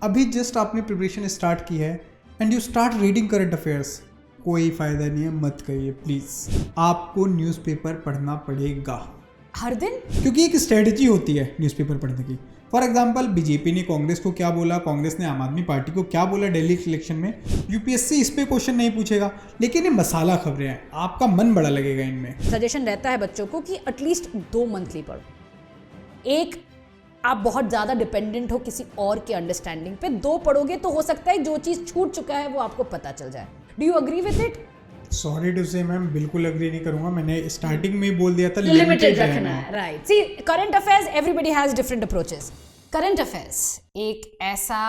अभी जस्ट आपने preparation start की है and you start reading current affairs, कोई फ़ायदा नहीं है, मत करिए प्लीज़। आपको न्यूज़पेपर पढ़ना पड़ेगा हर दिन, क्योंकि एक स्ट्रेटजी होती है न्यूज़पेपर पढ़ने की। फॉर एग्जाम्पल बीजेपी ने कांग्रेस को क्या बोला, कांग्रेस ने आम आदमी पार्टी को क्या बोला दिल्ली इलेक्शन में। यूपीएससी इस पे क्वेश्चन नहीं पूछेगा, लेकिन ये मसाला खबरें हैं, आपका मन बड़ा लगेगा इनमें। सजेशन रहता है बच्चों को कि एटलीस्ट 2 मंथली पढ़ो। एक, आप बहुत ज़्यादा डिपेंडेंट हो किसी और के अंडरस्टैंडिंग पे, 2 पढ़ोगे तो हो सकता है जो चीज़ छूट चुका है वो आपको पता चल जाए। Do you agree with it? Sorry to say ma'am, बिल्कुल अग्री नहीं करूंगा। मैंने स्टार्टिंग में ही बोल दिया था लिमिटेड रखना है, right. See, current affairs everybody has different approaches. Current affairs एक ऐसा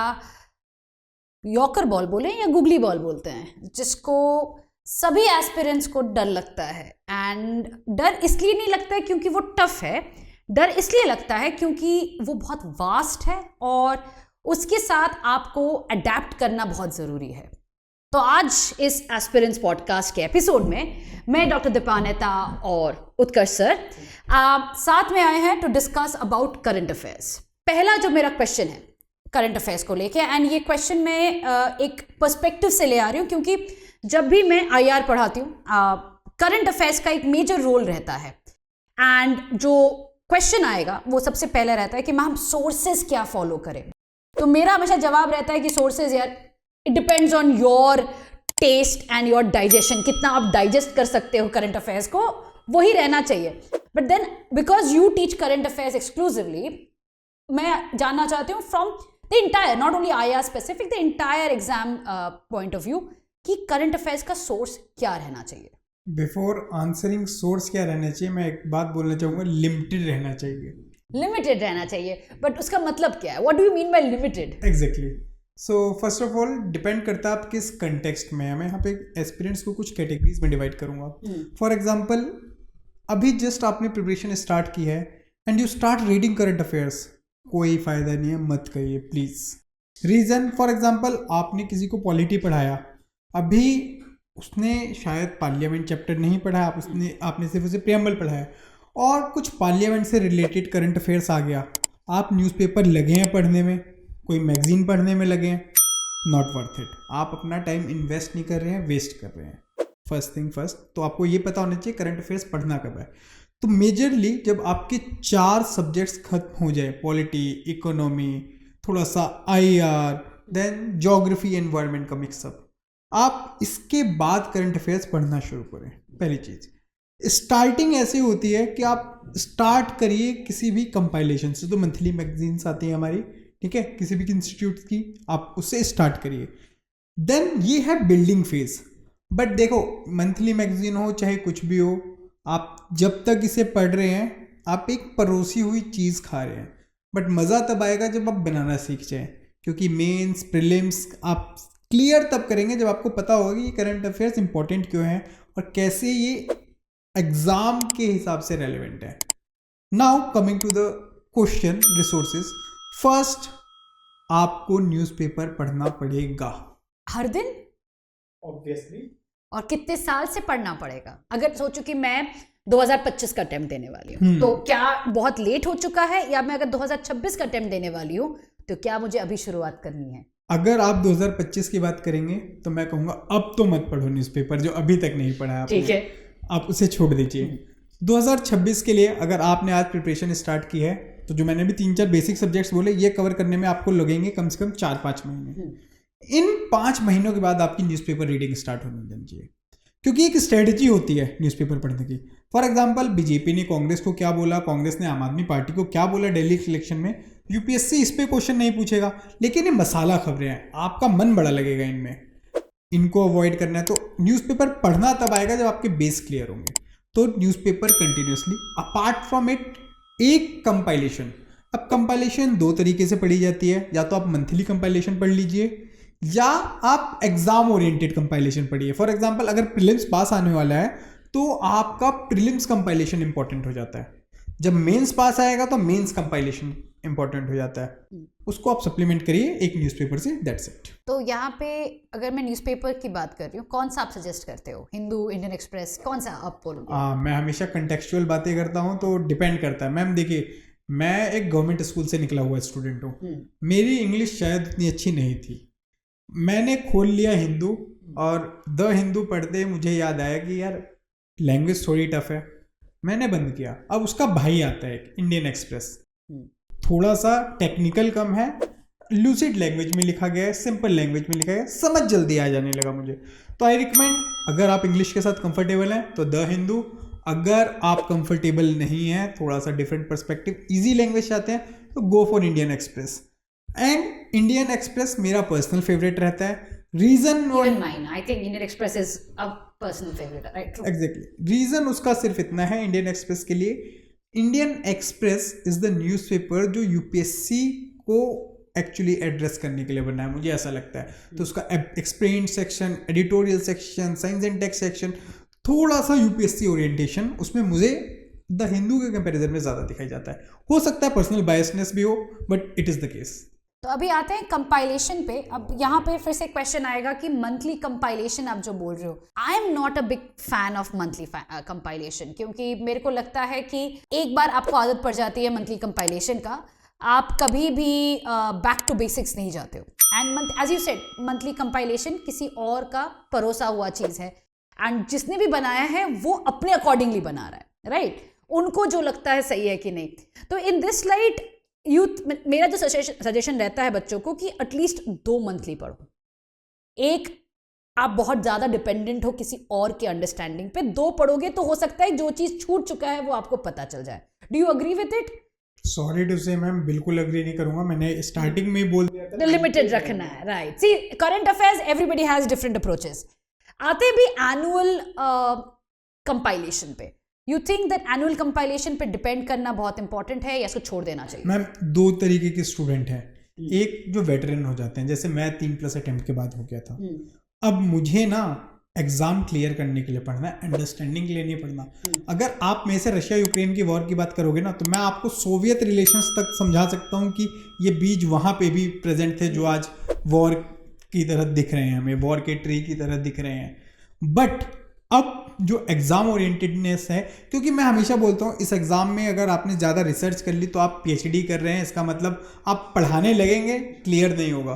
यॉर्कर बॉल बोले या गुगली बॉल बोलते हैं जिसको सभी एस्पिरेंट्स को डर लगता है। एंड डर इसलिए नहीं लगता है क्योंकि वो टफ है, डर इसलिए लगता है क्योंकि वो बहुत वास्ट है और उसके साथ आपको अडेप्ट करना बहुत ज़रूरी है। तो आज इस एस्पिरेंट्स पॉडकास्ट के एपिसोड में मैं डॉक्टर दीपानेता और उत्कर्ष सर साथ में आए हैं to discuss about current affairs. पहला जो मेरा क्वेश्चन है करंट अफेयर्स को लेके, एंड ये क्वेश्चन मैं एक पर्सपेक्टिव से ले आ रही हूँ क्योंकि जब भी मैं IR पढ़ाती हूँ करंट अफेयर्स का एक मेजर रोल रहता है। एंड जो क्वेश्चन आएगा वो सबसे पहले रहता है कि हम सोर्सेज क्या फॉलो करें। तो मेरा हमेशा जवाब रहता है कि सोर्सेज यार, it depends on your taste and your digestion, कितना आप डाइजेस्ट कर सकते हो करंट अफेयर्स को, वही रहना चाहिए। But then because you teach current affairs exclusively, मैं जानना चाहती हूँ from the entire, not only IR specific, the entire exam point of view कि करंट अफेयर्स का सोर्स क्या रहना चाहिए। बिफोर आंसरिंग सोर्स क्या रहना चाहिए, मैं एक बात बोलना चाहूँगा, लिमिटेड रहना चाहिए। लिमिटेड रहना चाहिए, बट उसका मतलब क्या है? What do you mean by limited? Exactly. So first of all depend करता है आप किस कंटेक्स्ट में है। मैं यहाँ पे एस्पिरेंट्स को कुछ कैटेगरीज में डिवाइड करूँगा। फॉर एग्जाम्पल अभी जस्ट आपने प्रिपरेशन स्टार्ट की है and you start reading current affairs, कोई फ़ायदा नहीं है, मत करिए प्लीज़। रीज़न, फॉर एग्जाम्पल आपने किसी को पॉलिटी पढ़ाया, अभी उसने शायद पार्लियामेंट चैप्टर नहीं पढ़ा, आपने सिर्फ उसे प्रियम्बल पढ़ाया और कुछ पार्लियामेंट से रिलेटेड करंट अफेयर्स आ गया। आप न्यूज़पेपर लगे हैं पढ़ने में, कोई मैगजीन पढ़ने में लगे हैं, नॉट वर्थ इट। आप अपना टाइम इन्वेस्ट नहीं कर रहे हैं, वेस्ट कर रहे हैं। फर्स्ट थिंग फर्स्ट, तो आपको ये पता होना चाहिए करंट अफेयर्स पढ़ना कब है। तो मेजरली जब आपके 4 सब्जेक्ट्स खत्म हो जाए, पॉलिटी, इकोनॉमी, थोड़ा सा IR, देन ज्योग्राफी, एनवायरनमेंट का मिक्सअप, आप इसके बाद करंट अफेयर्स पढ़ना शुरू करें। पहली चीज़, स्टार्टिंग ऐसी होती है कि आप स्टार्ट करिए किसी भी कंपाइलेशन से। तो मंथली मैगजीन्स आती हैं हमारी, ठीक है, किसी भी इंस्टीट्यूट की, आप उससे स्टार्ट करिए। देन ये है बिल्डिंग फेज। बट देखो, मंथली मैगजीन हो चाहे कुछ भी हो, आप जब तक इसे पढ़ रहे हैं आप एक परोसी हुई चीज़ खा रहे हैं। बट मज़ा तब आएगा जब आप बनाना सीख जाएं, क्योंकि मेंस प्रीलिम्स आप क्लियर तब करेंगे जब आपको पता होगा कि करंट अफेयर्स इंपॉर्टेंट क्यों हैं और कैसे ये एग्ज़ाम के हिसाब से रेलेवेंट है। Now coming to the question resources. First, आपको न्यूज़पेपर पढ़ना पड़ेगा हर दिन, ऑब्वियसली। और कितने साल से पढ़ना पड़ेगा? अगर सोचो कि मैं 2025 का अटेम्प्ट देने वाली हूँ, तो क्या बहुत लेट हो चुका है, या मैं अगर 2026 का अटेम्प्ट देने वाली हूँ तो क्या मुझे अभी शुरुआत करनी है? अगर आप 2025 की बात करेंगे तो मैं कहूँगा अब तो मत पढ़ो न्यूज़पेपर, जो अभी तक नहीं पढ़ा है आपने, ठीक है, आप उसे छोड़ दीजिए। 2026 के लिए अगर आपने आज प्रिपरेशन स्टार्ट की है तो जो मैंने भी 3-4 बेसिक सब्जेक्ट्स बोले, ये कवर करने में आपको लगेंगे कम से कम 4-5 महीने। इन 5 महीनों के बाद आपकी न्यूज़पेपर रीडिंग स्टार्ट होनी चाहिए, क्योंकि एक स्ट्रेटजी होती है न्यूज़पेपर पढ़ने की। फॉर एग्जांपल बीजेपी ने कांग्रेस को क्या बोला, कांग्रेस ने आम आदमी पार्टी को क्या बोला दिल्ली इलेक्शन में। यूपीएससी इस पे क्वेश्चन नहीं पूछेगा, लेकिन ये मसाला खबरें हैं, आपका मन बड़ा लगेगा इनमें। इनको अवॉइड करना है तो न्यूज़पेपर पढ़ना तब आएगा जब आपके बेस क्लियर होंगे। तो newspaper continuously, apart from it एक कंपाइलेशन। अब कंपाइलेशन 2 तरीके से पढ़ी जाती है, या तो आप मंथली कंपाइलेशन पढ़ लीजिए या आप एग्जाम ओरिएंटेड कंपाइलेशन पढ़िए। फॉर एग्जांपल अगर प्रीलिम्स पास आने वाला है तो आपका प्रीलिम्स कंपाइलेशन इंपॉर्टेंट हो जाता है। जब मेंस पास आएगा तो मेंस कंपाइलेशन इंपॉर्टेंट हो जाता है, उसको आप सप्लीमेंट करिए एक न्यूज़पेपर से, दैट्स इट। तो यहाँ पे अगर मैं न्यूज़पेपर की बात कर रही हूँ, कौन सा आप सजेस्ट करते हो? हिंदू, इंडियन एक्सप्रेस, कौन सा आप बोलोगे? मैं हमेशा कंटेक्चुअल बातें करता हूँ, तो डिपेंड करता है। मैम देखिए, मैं एक गवर्नमेंट स्कूल से निकला हुआ स्टूडेंट हूँ, मेरी इंग्लिश शायद इतनी अच्छी नहीं थी। मैंने खोल लिया हिंदू, और द हिंदू पढ़ते मुझे याद आया कि यार लैंग्वेज थोड़ी टफ है, मैंने बंद किया। अब उसका भाई आता है इंडियन एक्सप्रेस, थोड़ा सा टेक्निकल कम है, लूसिड लैंग्वेज में लिखा गया है, सिंपल लैंग्वेज में लिखा गया है, समझ जल्दी आ जाने लगा मुझे। तो आई रिकमेंड, अगर आप इंग्लिश के साथ कंफर्टेबल हैं तो द हिंदू, अगर आप कंफर्टेबल नहीं हैं, थोड़ा सा डिफरेंट पर्सपेक्टिव, इजी लैंग्वेज चाहते हैं, तो go for Indian Express. And Indian Express मेरा पर्सनल फेवरेट रहता है। Reason I think Indian Express is a personal favourite, right? Exactly, reason उसका सिर्फ इतना है इंडियन एक्सप्रेस के लिए, Indian Express is the newspaper जो यूपीएससी को एक्चुअली एड्रेस करने के लिए बना है, मुझे ऐसा लगता है। तो उसका explain section, editorial section, science and text section, थोड़ा सा यूपीएससी ओरिएंटेशन उसमें मुझे द हिंदू के कंपैरिजन में ज़्यादा दिखाई जाता है। हो सकता है पर्सनल बायसनेस भी हो, but it is the case. तो अभी आते हैं कंपाइलेशन पे। अब यहाँ पे फिर से क्वेश्चन आएगा कि मंथली कंपाइलेशन आप जो बोल रहे हो, I am not a big fan of monthly compilation, क्योंकि मेरे को लगता है कि एक बार आपको आदत पड़ जाती है मंथली कंपाइलेशन का, आप कभी भी बैक टू बेसिक्स नहीं जाते हो। And as you said, monthly compilation किसी और का परोसा हुआ चीज़ है, एंड जिसने भी बनाया है वो अपने अकॉर्डिंगली बना रहा है, राइट? उनको जो लगता है सही है कि नहीं। तो इन दिस लाइट मेरा जो सजेशन रहता है बच्चों को कि एटलीस्ट 2 मंथली पढ़ो। एक, आप बहुत ज़्यादा डिपेंडेंट हो किसी और के अंडरस्टैंडिंग पे, 2 पढ़ोगे तो हो सकता है जो चीज़ छूट चुका है वो आपको पता चल जाए। Do you agree with it? Sorry to say ma'am, बिल्कुल अग्री नहीं करूंगा। मैंने स्टार्टिंग में ही बोल दिया था, लिमिटेड रखना है, right? See, current affairs everybody has different approaches. आते भी एनुअल कंपाइलेशन पे, you think that annual compilation पे डिपेंड करना बहुत इंपॉर्टेंट है या इसको छोड़ देना चाहिए? मैम 2 तरीके के स्टूडेंट हैं, एक जो वेटरन हो जाते हैं, जैसे मैं 3+ अटेम्प्ट के बाद हो गया था। अब मुझे ना एग्जाम क्लियर करने के लिए पढ़ना है, अंडरस्टैंडिंग के लिए नहीं पढ़ना। अगर आप मेरे से रशिया यूक्रेन की वॉर की बात करोगे ना, तो मैं आपको सोवियत रिलेशंस तक समझा सकता हूँ कि ये बीज वहाँ पे भी प्रेजेंट थे जो आज वॉर की तरह दिख रहे हैं, हमें वॉर के ट्री की तरह दिख रहे हैं। बट अब जो एग्ज़ाम ओरिएंटेडनेस है, क्योंकि मैं हमेशा बोलता हूँ इस एग्ज़ाम में अगर आपने ज़्यादा रिसर्च कर ली तो आप पीएचडी कर रहे हैं, इसका मतलब आप पढ़ाने लगेंगे, क्लियर नहीं होगा।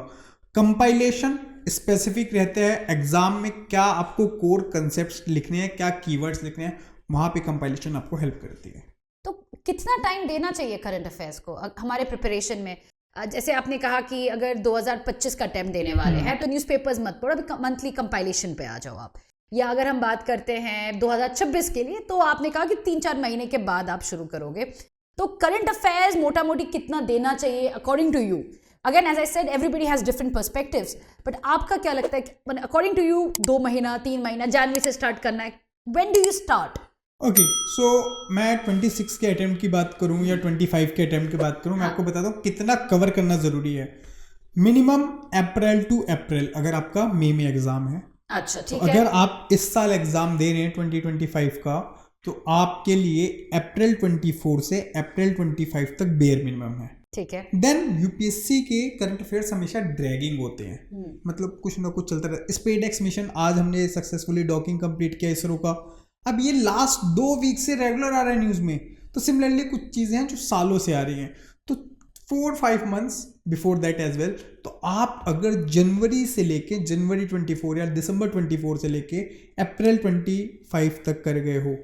कंपाइलेशन स्पेसिफिक रहते हैं एग्जाम में, क्या आपको कोर कंसेप्ट्स लिखने हैं, क्या कीवर्ड्स लिखने हैं, वहाँ पे कंपाइलेशन आपको हेल्प करती है। तो कितना टाइम देना चाहिए करंट अफेयर्स को हमारे प्रिपरेशन में? जैसे आपने कहा कि अगर 2025 का अटेम्प्ट देने वाले हैं तो न्यूज़पेपर्स मत पढ़ो, अभी मंथली कंपाइलेशन पे आ जाओ आप। या अगर हम बात करते हैं 2026 के लिए, तो आपने कहा कि 3-4 महीने के बाद आप शुरू करोगे। तो करंट अफेयर्स मोटा मोटी कितना देना चाहिए according to you? Again, as I said, everybody has different perspectives. But आपका क्या लगता है, according to you, 2 महीना, 3 महीना, जनवरी से स्टार्ट करना है? When do you start? Okay, so मैं 26 के अटेम्प्ट की बात करूं या 25 के अटेम्प्ट की बात करूं, मैं आपको बताता हूं कितना कवर करना जरूरी है। मिनिमम अप्रैल टू अप्रैल, अगर आपका मई में एग्जाम है। अच्छा, ठीक तो है। अगर आप इस साल एग्जाम दे रहे हैं 2025 का, तो आपके लिए अप्रैल 24 से अप्रैल 25 तक बेयर मिनिमम है, ठीक है। देन यूपीएससी के करंट अफेयर्स हमेशा ड्रैगिंग होते हैं, मतलब कुछ ना कुछ चलता रहता है। स्पेस एक्स मिशन, आज हमने सक्सेसफुली डॉकिंग कंप्लीट किया इसरो का, अब ये लास्ट 2 वीक से रेगुलर आ रहा है न्यूज़ में। तो सिमिलरली कुछ चीज़ें हैं जो सालों से आ रही हैं, तो 4-5 months before that as well. तो आप अगर जनवरी से लेके जनवरी 24 या दिसंबर 24 से लेके अप्रैल 25 तक कर गए हो,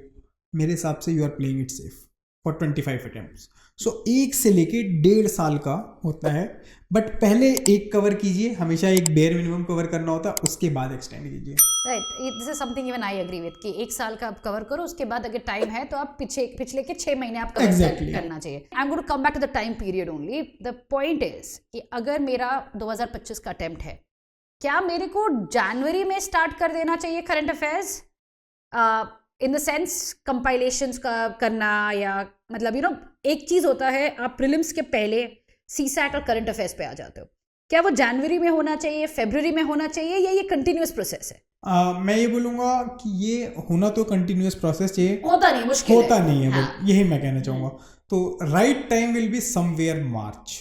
मेरे हिसाब से you are playing it safe for 25 attempts. So 1 से लेके 1.5 साल का होता है, बट पहले एक कवर कीजिए, हमेशा एक बेयर मिनिमम कवर करना होता है, उसके बाद एक्सटेंड कीजिए। Right, this is something even I agree with कि 1 साल का आप कवर करो, उसके बाद अगर टाइम है तो आप पिछले के 6 महीने आप कवर करना चाहिए। I am going to come back to the time period only. The point is कि अगर मेरा 2025 का अटेम्प्ट है, क्या मेरे को जनवरी में स्टार्ट कर देना चाहिए current affairs? In the sense compilations का करना, या मतलब यू नो एक चीज़ होता है आप प्रीलिम्स के पहले सीसैट और करंट अफेयर्स पे आ जाते हो, क्या वो जनवरी में होना चाहिए, फरवरी में होना चाहिए, या ये कंटिन्यूअस प्रोसेस है? मैं ये बोलूँगा कि ये होना तो कंटिन्यूअस प्रोसेस चाहिए, होता नहीं, मुश्किल होता है। नहीं है, हाँ। यही मैं कहना चाहूँगा। तो right time will be somewhere March.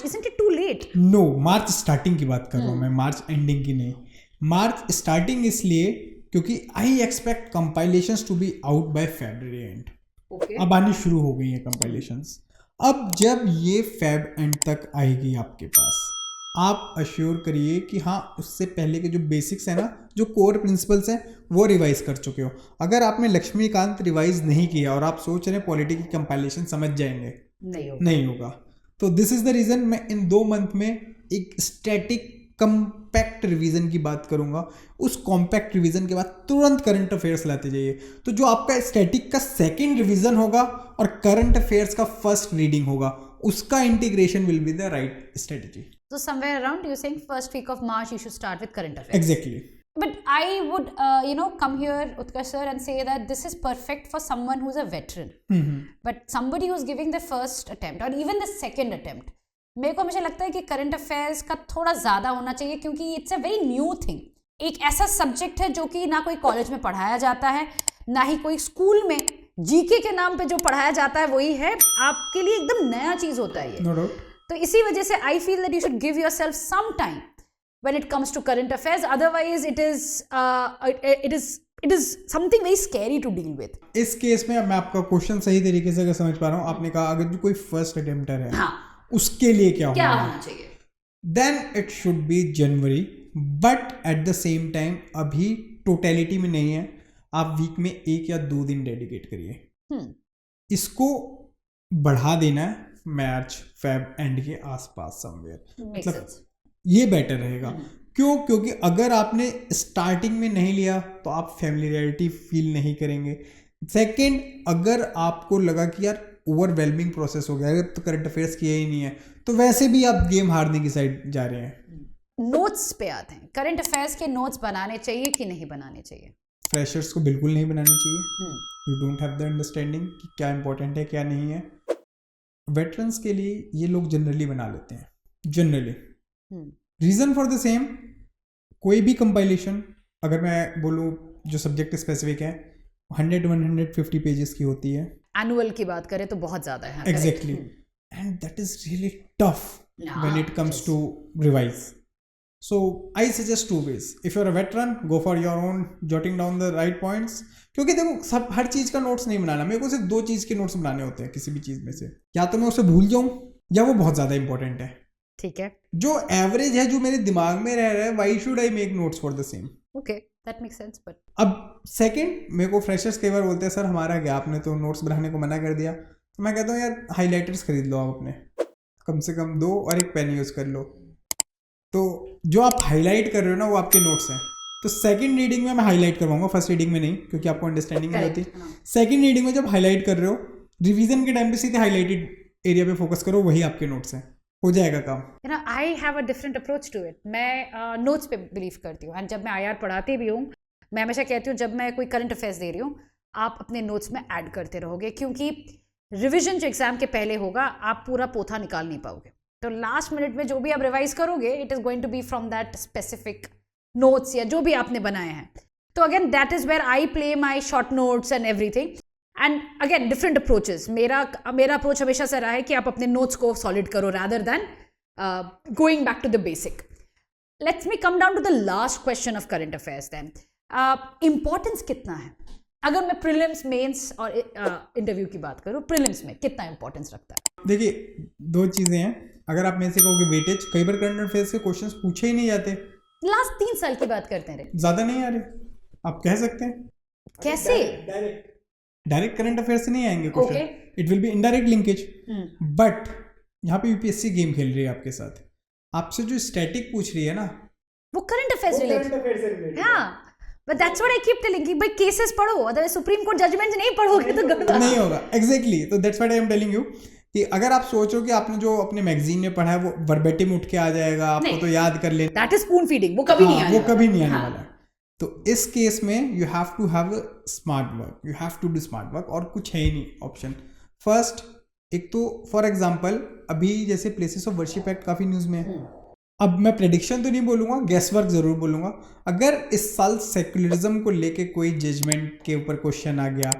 Isn't it too late? No, March starting की बात कर रहा हूँ मैं, मार्च एंडिंग की नहीं। मार्च स्टार्टिंग इसलिए क्योंकि I expect compilations to be out by February end. Okay अब आनी शुरू हो गई है कंपाइलेशंस। अब जब ये फेब एंड तक आएगी आपके पास, आप अश्योर करिए कि हाँ उससे पहले के जो बेसिक्स है ना, जो कोर प्रिंसिपल्स हैं वो रिवाइज कर चुके हो। अगर आपने लक्ष्मीकांत रिवाइज नहीं किया और आप सोच रहे हैं पॉलिटी की कंपाइलेशन समझ जाएंगे, नहीं होगा। तो दिस इज द रीजन मैं इन 2 मंथ में एक स्टैटिक कॉम्पैक्ट रिवीजन की बात करूंगा। उस कॉम्पैक्ट रिवीजन के बाद तुरंत करंट अफेयर्स लाते जाइए। तो जो आपका स्टैटिक का सेकंड रिवीजन होगा और करंट अफेयर्स का फर्स्ट रीडिंग होगा, उसका integration will be the right strategy. So somewhere around you're saying first week of March you should start with current affairs. Exactly. But I would come here Utkarsh sir and say that this is perfect for someone who's a veteran. But somebody who's giving the first attempt or even the second attempt, मेरे को हमेशा लगता है कि current affairs का थोड़ा ज़्यादा होना चाहिए, क्योंकि it's a very new thing. एक ऐसा सब्जेक्ट है जो कि ना कोई कॉलेज में पढ़ाया जाता है, ना ही कोई स्कूल में जीके के नाम पे जो पढ़ाया जाता है वही है, आपके लिए एकदम नया चीज़ होता है ये। No doubt. तो इसी वजह से I feel that you should give yourself some time when it comes to current affairs, otherwise it is something very scary to deal with. इस केस में मैं आपका क्वेश्चन सही तरीके से अगर समझ पा रहा हूँ, आपने कहा अगर कोई फर्स्ट अटेम्प्टर है, हाँ, उसके लिए क्या होना चाहिए, then it should be January. But at the same time अभी टोटलिटी में नहीं है, आप वीक में 1 या 2 दिन डेडिकेट करिए। इसको बढ़ा देना है मार्च फेब एंड के आसपास समवेयर, मतलब ये बेटर रहेगा। क्यों? क्योंकि अगर आपने स्टार्टिंग में नहीं लिया तो आप फैमिलियरिटी फील नहीं करेंगे। सेकंड, अगर आपको लगा कि यार ओवरवेलमिंग प्रोसेस हो गया, तो करंट अफेयर्स किया ही नहीं है, तो वैसे भी आप गेम हारने की साइड जा रहे हैं। नोट्स पे आते हैं, करंट अफेयर्स के नोट्स बनाने चाहिए कि नहीं बनाने चाहिए? फ्रेशर्स को बिल्कुल नहीं बनाने चाहिए। You don't have the understanding कि क्या इंपॉर्टेंट है क्या नहीं है। वेटरन्स के लिए ये लोग जनरली बना लेते हैं, generally. Reason for the same, कोई भी कंपाइलेशन अगर मैं बोलूँ जो सब्जेक्ट स्पेसिफिक है 100-150 पेजेस की होती है। एनुअल की बात करें तो बहुत ज़्यादा है। Exactly, and that is really tough when it comes to revise. So I suggest 2 ways. If you're a veteran, go for your own jotting down the right points. क्योंकि देखो सब हर चीज़ का नोट्स नहीं बनाना, मेरे को सिर्फ 2 चीज़ के नोट्स बनाने होते हैं किसी भी चीज़ में से, या तो मैं उसे भूल जाऊँ या वो बहुत ज़्यादा इंपॉर्टेंट है। ठीक है, जो एवरेज है, जो मेरे दिमाग में रह रहा है, why should I make notes for the same? Okay, that makes sense, but अब सेकंड, मेरे को फ्रेशर्स कई बार बोलते हैं सर हमारा क्या, आपने तो नोट्स बनाने को मना कर दिया। तो मैं कहता हूँ यार हाईलाइटर्स खरीद लो आप अपने, कम से कम 2 और एक पेन यूज़ कर लो। तो जो आप हाईलाइट कर रहे हो ना वो आपके नोट्स हैं। तो सेकंड रीडिंग में मैं हाईलाइट करवाऊंगा, फर्स्ट रीडिंग में नहीं, क्योंकि आपको अंडरस्टैंडिंग नहीं होती। सेकंड रीडिंग में जब हाईलाइट कर रहे हो, रिवीजन के टाइम पे सीधे हाईलाइटेड एरिया पे फोकस करो, वही आपके नोट्स हैं, हो जाएगा काम। You know I have a different approach to it. मैं नोट्स पे बिलीव करती हूँ, एंड जब मैं IR पढ़ाती भी हूँ, मैं हमेशा कहती हूँ जब मैं कोई करंट अफेयर्स दे रही हूँ आप अपने नोट्स में ऐड करते रहोगे, क्योंकि रिविजन जो एग्जाम के पहले होगा आप पूरा पोथा निकाल नहीं पाओगे। तो लास्ट मिनट में जो भी आप रिवाइज करोगे it is going to be from that specific notes या जो भी आपने बनाए हैं। तो again that is where I play my short notes and everything. And again different approaches. मेरा अप्रोच हमेशा से रहा है कि आप अपने नोट्स को सॉलिड करो rather than going back to the basic. Let's me come down to the last question of current affairs than. Importance कितना है? अगर मैं प्रीलिम्स, मेंस और इंटरव्यू की बात करूँ, प्रीलिम्स में कितना इंपॉर्टेंस रखता है? देखिए 2 चीज़ें हैं। अगर आप मेरे से कहोगे वेटेज, कई बार करंट अफेयर्स के क्वेश्चंस पूछे ही नहीं जाते। लास्ट 3 साल की बात करते हैं, ज़्यादा नहीं आ रहे, आप कह सकते हैं। कैसे? डायरेक्ट करंट अफेयर्स से नहीं आएंगे question, it will be indirect linkage. But यहाँ पे यूपीएससी गेम खेल रही है आपके साथ, आपसे जो स्टैटिक पूछ रही है ना वो करंट अफेयर्स रिलेटेड। हाँ, but that's what I keep telling कि भाई केसेस पढ़ो, अदरवाइज सुप्रीम कोर्ट जजमेंट नहीं पढ़ोगे तो नहीं होगा। एग्जैक्टली, तो that's what I am telling you कि अगर आप सोचो कि आपने जो अपने मैगजीन में पढ़ा है वो वर्बेटिम उठ के आ जाएगा, आपको तो याद कर लेना, दैट इज स्पून फीडिंग, वो कभी नहीं आने वो कभी नहीं आने वाला। तो इस केस में you have to have smart work, you have to do smart work, और कुछ है ही नहीं ऑप्शन। फर्स्ट, एक तो फॉर एग्जांपल अभी जैसे प्लेसेस ऑफ वर्शिप एक्ट काफ़ी न्यूज़ में है। अब मैं प्रेडिक्शन तो नहीं बोलूँगा, गेस वर्क ज़रूर बोलूँगा। अगर इस साल सेक्युलरिज्म को लेके कोई जजमेंट के ऊपर क्वेश्चन आ गया,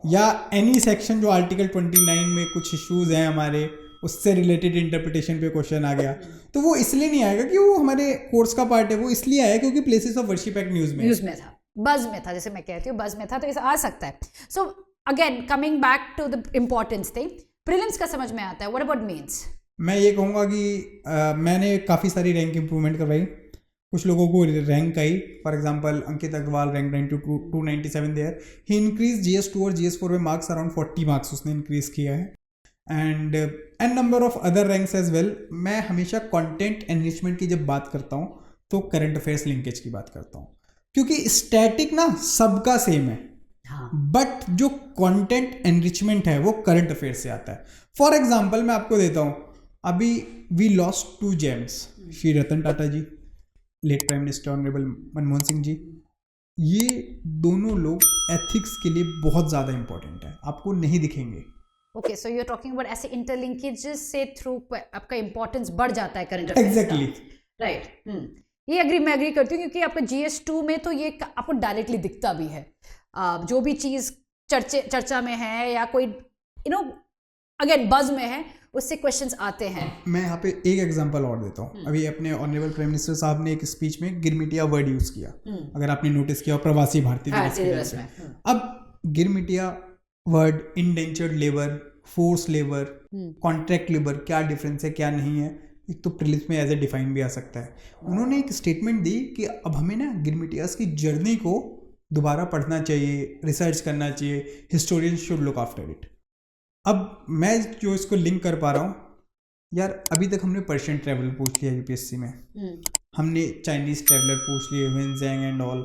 या एनी सेक्शन जो आर्टिकल 29 में कुछ इश्यूज़ हैं हमारे, उससे रिलेटेड इंटरप्रिटेशन पे क्वेश्चन आ गया, तो वो इसलिए नहीं आएगा कि वो हमारे कोर्स का पार्ट है, वो इसलिए आया क्योंकि places of worship act news में था, बज़ में था, जैसे मैं कहती हूँ बज़ में था, तो इसे आ सकता है। So again coming back to the importance thing, prelims का समझ में आता है, व्हाट अबाउट मेंस? मैं ये कहूँगा कि मैंने काफ़ी सारी रैंक इंप्रूवमेंट करवाई, कुछ लोगों को रैंक आई। For example Ankit Agarwal rank 297 there, he increase GS2 और GS4 में मार्क्स अराउंड 40 मार्क्स उसने इंक्रीज किया है, and an number of other ranks as well. मैं हमेशा कंटेंट एनरिचमेंट की जब बात करता हूँ तो करंट अफेयर्स लिंकेज की बात करता हूँ, क्योंकि स्टैटिक ना सबका सेम है, बट जो कंटेंट एनरिचमेंट है वो करंट अफेयर से आता है। फॉर एग्जाम्पल मैं आपको देता हूँ, अभी we lost 2 gems, Shri Ratan Tata ji, late prime minister honourable Manmohan Singh ji. ये दोनों लोग एथिक्स के लिए बहुत ज़्यादा इंपॉर्टेंट है, आपको नहीं दिखेंगे। Okay, so you are talking about ऐसे इंटरलिंकेजेस से थ्रू आपका इंपॉर्टेंस बढ़ जाता है करंट अफेयर्स। Exactly, right. ये मैं एग्री करती हूँ, क्योंकि आपका GS2 में तो ये आपको डायरेक्टली दिखता भी है। जो भी चीज़ चर्चा में है या कोई अगेन बज में है, उससे क्वेश्चंस आते हैं। मैं यहाँ पे एक एग्जांपल और देता हूँ। अभी अपने ऑनरेबल प्राइम मिनिस्टर साहब ने एक स्पीच में गिरमिटिया वर्ड यूज़ किया, अगर आपने नोटिस किया, प्रवासी भारतीय दिवस में। अब girmitiya word, indentured labour, force labour, contract labour, क्या डिफरेंस है क्या नहीं है, एक तो प्रीलिम्स में एज ए डिफाइन भी आ सकता है। उन्होंने एक स्टेटमेंट दी कि अब हमें ना गिरमिटियास की जर्नी को दोबारा पढ़ना चाहिए, रिसर्च करना चाहिए, historian should look after it. अब मैं जो इसको लिंक कर पा रहा हूँ, यार अभी तक हमने पर्शियन ट्रैवलर पूछ लिया UPSC में, हमने चाइनीज ट्रैवलर पूछ लिए, वेंजेंग and all,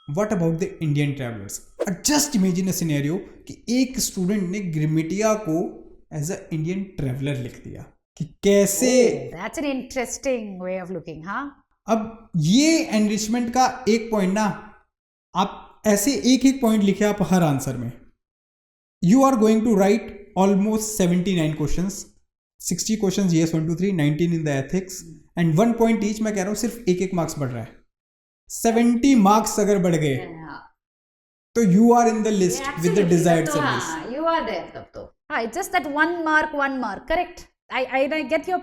what about the Indian travellers? Just imagine a scenario कि एक स्टूडेंट ने गिरमिटिया को एज अ इंडियन ट्रैवलर लिख दिया, कि कैसे। That's an interesting way of looking. हाँ, अब ये एनरिचमेंट का एक पॉइंट ना, आप ऐसे एक पॉइंट लिखे आप हर आंसर में, you are going to write almost 79 questions, 60 questions GS 1 2 3, 19 in the ethics, and 1 point each. मैं कह रहा हूँ सिर्फ एक मार्क्स बढ़ रहा है। 70 मार्क्स अगर बढ़ गए तो you are in the list with the desired service, you are there तब तो। हाँ, it's just that 1 mark, correct. I get your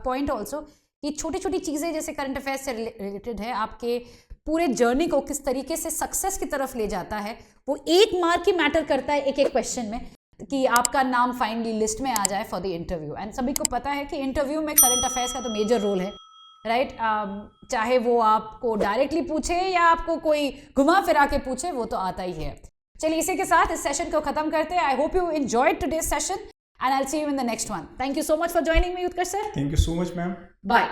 point also, कि छोटी छोटी चीज़ें जैसे करंट अफेयर्स से रिलेटेड है, आपके पूरे जर्नी को किस तरीके से सक्सेस की तरफ ले जाता है, वो 1 मार्क ही मैटर करता है एक क्वेश्चन में, कि आपका नाम फाइनली लिस्ट में आ जाए फॉर द इंटरव्यू। एंड सभी को पता है कि इंटरव्यू में करंट अफेयर्स का तो मेजर रोल है, राइट? चाहे वो आपको डायरेक्टली पूछे या आपको कोई घुमा फिरा के पूछे, वो तो आता ही है। चलिए, इसी के साथ इस सेशन को खत्म करते हैं। I hope you enjoyed today's session and I will see you in the next one. Thank you so much for joining me, Utkarsh sir. Thank you so much ma'am. Bye.